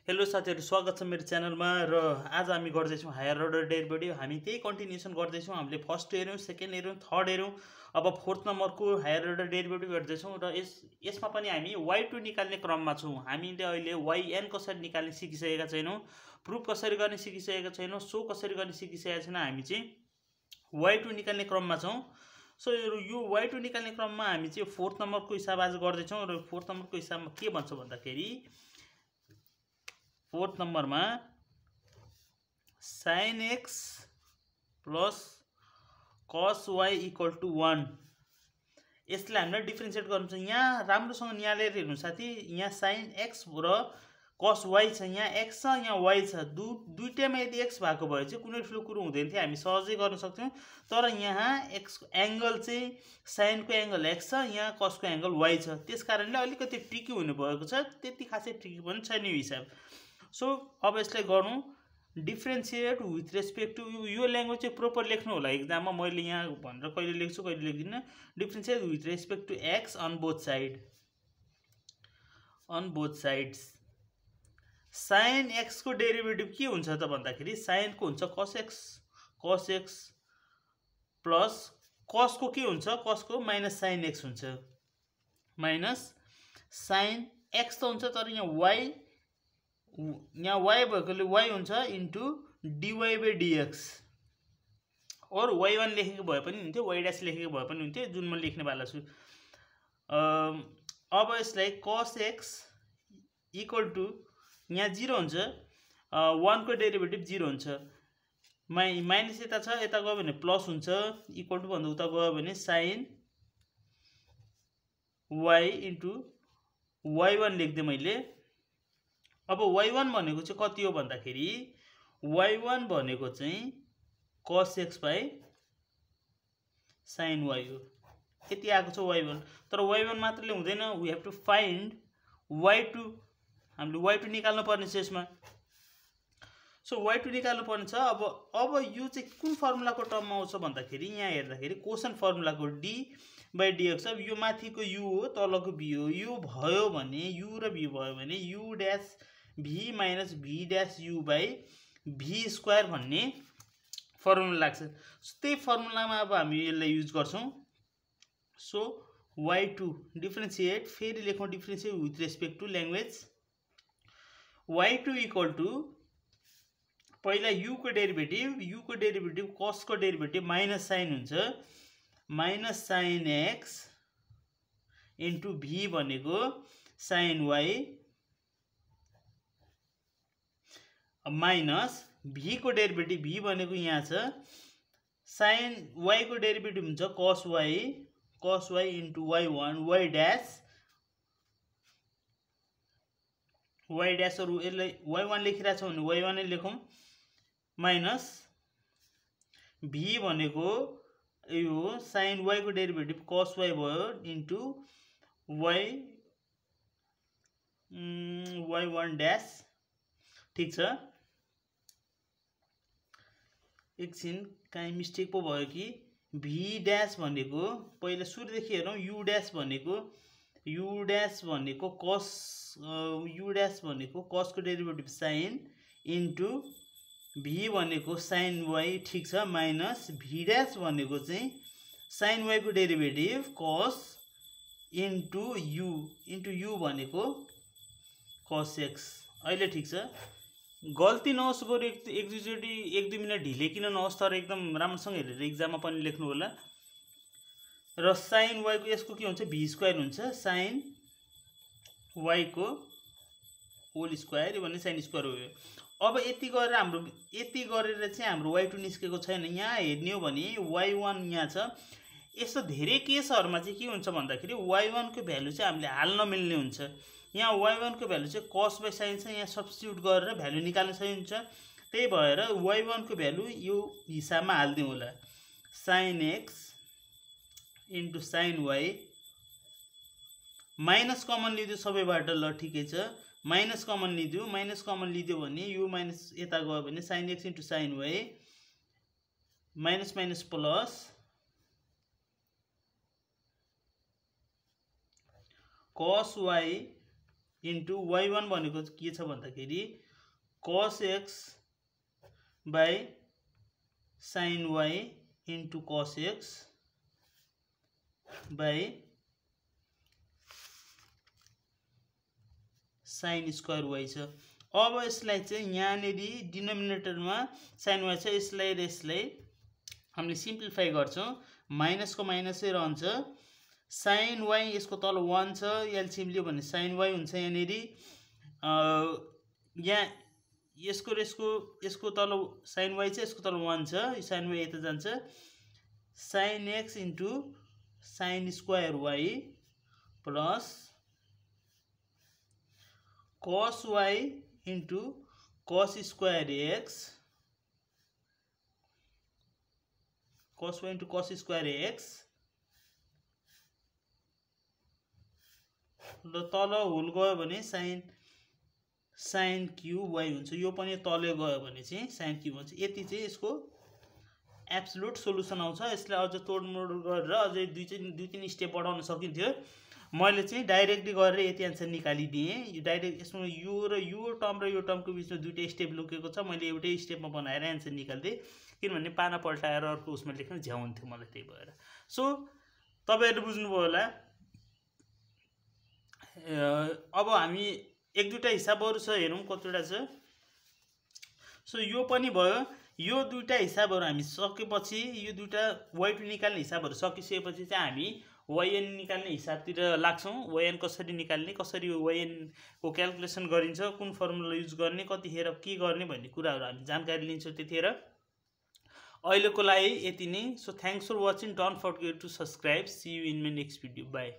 Hello साथीहरु, स्वागत छ मेरो च्यानलमा। र आज हामी गर्दैछौँ हायर अर्डर डेरिभेटिभ। हामी त्यही कन्टिन्युसन गर्दैछौँ। हामीले फर्स्ट हेर्यौँ, सेकेन्ड हेर्यौँ, थर्ड हेर्यौँ, अब फोर्थ नम्बरको हायर अर्डर डेरिभेटिभ हेर्दैछौँ। र यसमा पनि हामी y2 निकाल्ने क्रममा छौँ। हामीले अहिले yn कसरी निकाल्ने सिकिसकेका छैनौँ, प्रुफ कसरी गर्ने सिकिसकेका छैनौँ, सो कसरी गर्ने सिकिसकेका छैनौँ। हामी चाहिँ y2 निकाल्ने क्रममा छौँ। सो यो y2 निकाल्ने क्रममा हामी चाहिँ फोर्थ नम्बरको हिसाब आज गर्दैछौँ। र फोर्थ नम्बरको हिसाबमा के भन्छ भन्दाखेरि, फोर्थ नम्बरमा sin x plus cos y equal to 1, यसलाई हामीले डिफ्रेन्सिएट गर्नु छ। यहाँ राम्रोसँग निहालेर हेर्नु साथी, यहाँ sin x र cos y छ, यहाँ x छ, यहाँ y छ। दुईटैमा यदि x भएको भए चाहिँ कुनै ठुलो कुरो हुँदैन थियो, हामी सहजै गर्न सक्थ्यौँ। तर यहाँ x को एंगल चाहिँ sin को एंगल x छ, यहाँ cos को एंगल y छ। त्यसकारणले अलिकति ट्रिकी हुने भएको छ, त्यति खासै ट्रिकी पनि छैन यो हिसाब। सो अब यसलाई गरौँ डिफ्रेन्सिएट विथ रेस्पेक्ट टू, यो ल्याङ्ग्वेज चाहिँ प्रोपर लेख्नु होला एक्जाममा। मैले यहाँ भनेर कहिले लेख्छु कहिले लेख्दिनँ। Differentiate with respect to x on both sides. Sine x को डेरिभेटिभ के हुन्छ त भन्दाखेरि, साइन को हुन्छ cos x प्लस cos को के हुन्छ, cos को माइनस साइन एक्स हुन्छ, माइनस साइन एक्स त हुन्छ, तर यहाँ y भएकोले y हुन्छ इन्टु dy बाई dx। और y1 लेखेको भए पनि हुन्थ्यो, y डैश लेखेको भए पनि हुन्थ्यो, जुन म लेख्ने वाला छु। अब यसलाई cos x इक्वल टू, यहाँ 0 हुन्छ, 1 को डेरिभेटिभ 0 हुन्छ, माइनस यता छ, यता गयो भने प्लस हुन्छ, इक्वल टू भन्दा उता गयो भने साइन y इन्टु y1 लेख्दै मैले। अब y1 भनेको चाहिँ कति हो भन्दाखेरि, y1 भनेको चाहिँ cos x by sin y हो। यति आएको छ y1। तर y1 मात्रले हुँदैन, we have to find y2। हामीले y2 निकाल्नु पर्ने छ यसमा। सो y2 निकाल्नु पर्ने छ। अब यो चाहिँ कुन फर्मुलाको टर्ममा आउँछ भन्दाखेरि, यहाँ हेर्दाखेरि कोसन फर्मुलाको d बाई dx। अब यो माथिको u हो, तलको b हो। यो भयो भने, u र b भयो भने u dash v minus v dash u by v square भन्ने फर्मुला लाग्छ। त्यही फर्मुलामा अब हामी यसलाई युज गर्छौँ। सो y2 डिफ्रेन्सिएट, फेरि लेखौँ differentiate with respect to language. y2 equal to, पहिला u को डेरिभेटिभ cos को डेरिभेटिभ माइनस साइन हुन्छ, minus sine x into v भनेको साइन y, माइनस v को डेरिभेटिभ, v भनेको यहाँ छ, साइन y को डेरिभेटिभ हुन्छ cos y into y1 y dash, और यसलाई y1 लेखिरहेको छ भने y1 नै लेखौँ, माइनस v भनेको यो साइन y को डेरिभेटिभ cos y भयो इन्टु y1 डैश। ठीक छ, एकछिन कहीँ मिस्टेक पो भयो कि, v डैश भनेको पहिला सुरुदेखि हेरौँ, u डैश भनेको cos को डेरिभेटिभ साइन इन्टु v भनेको साइन y। ठीक छ, माइनस v डैश भनेको चाहिँ साइन y को डेरिभेटिभ cos इन्टु u भनेको cos x। अहिले ठीक छ, गल्ती नहोस्, बरु एक दुई मिनट ढिले किन नहोस्, तर एकदम राम्रोसँग हेरेर इक्जाममा पनि लेख्नु होला। र साइन y को यसको के हुन्छ, v स्क्वायर हुन्छ, साइन y को होल स्क्वायर भन्ने साइन स्क्वायर हो। अब यति गरेर चाहिँ हाम्रो y2 निस्केको छैन। यहाँ हेर्ने हो भने y1 यहाँ छ। यस्तो धेरै केसहरूमा चाहिँ के हुन्छ भन्दाखेरि, y1 को भ्यालु चाहिँ हामीले हाल्न मिल्ने हुन्छ। यहाँ y1 को भ्यालु चाहिँ cos बाई साइन छ, यहाँ सब्स्टिट्युट गरेर भ्यालु निकाल्न सकिन्छ। त्यही भएर y1 को भ्यालु यो हिसाबमा हाल्दिउँ होला, sin x into sin y, minus common लिदियो सबैबाट, ल ठिकै छ, माइनस कमन लिदियो भने यो माइनस यता गयो भने sin x into sin y, minus minus plus cos y into y1 भनेको के छ भन्दाखेरि cos x by sin y into cos x by sin square y छ। अब यसलाई चाहिँ यहाँनेरि डिनोमिनेटरमा sin y छ, यसलाई र यसलाई हामीले सिम्प्लिफाई गर्छौं, माइनस को माइनसै रहन्छ। sin y यसको तल 1 छ, एलसीएम लियो भने sin y हुन्छ यहाँनेरि, यहाँ यसको र यसको तल sin y छ, यसको तल 1 छ, sin y यता जान्छ, sin x into sin square y plus cos y into cos square x, cos y into cos square x र तल होल गयो भने sin क्यूब y हुन्छ। यो पनि तले गयो भने चाहिँ sin क्यूब हुन्छ। यति चाहिँ यसको एब्सोल्युट सोलुसन आउँछ। यसलाई अझ तोडमोड गरेर अझै दुई तीन स्टेप बढाउन सकिन्थ्यो। मैले चाहिँ डाइरेक्टली गरेर यति आन्सर निकालिदिएँ। यो डाइरेक्ट यसमा यो र यो टर्मको बिचमा दुईटै स्टेप लुकेको छ, मैले एउटै स्टेपमा बनाएर आन्सर निकाल्दिएँ, किनभने पाना पल्टाएर अर्को उसमा लेख्न झ्याउन्थ्यो मलाई, त्यही भएर। सो तपाईहरुले बुझ्नुभयो होला। अब हामी एक दुईटा हिसाबहरु छ, हेरौं कतिवटा छ। सो यो पनि भयो। यो दुईटा हिसाबहरु हामी सकेपछि, यो दुईटा y2 निकाल्ने हिसाबहरु सकिसकेपछि चाहिँ हामी yn निकाल्ने हिसाबतिर लाग्छौं। yn कसरी निकाल्ने, कसरी yn को क्याल्कुलेसन गरिन्छ, कुन फर्मुला युज गर्ने, कतिखेर के गर्ने भन्ने कुराहरु हामी जानकारी लिन्छौं त्यतिखेर। अहिलेको लागि यति नै। So thanks for watching, don't forget to subscribe. See you in my next video. By.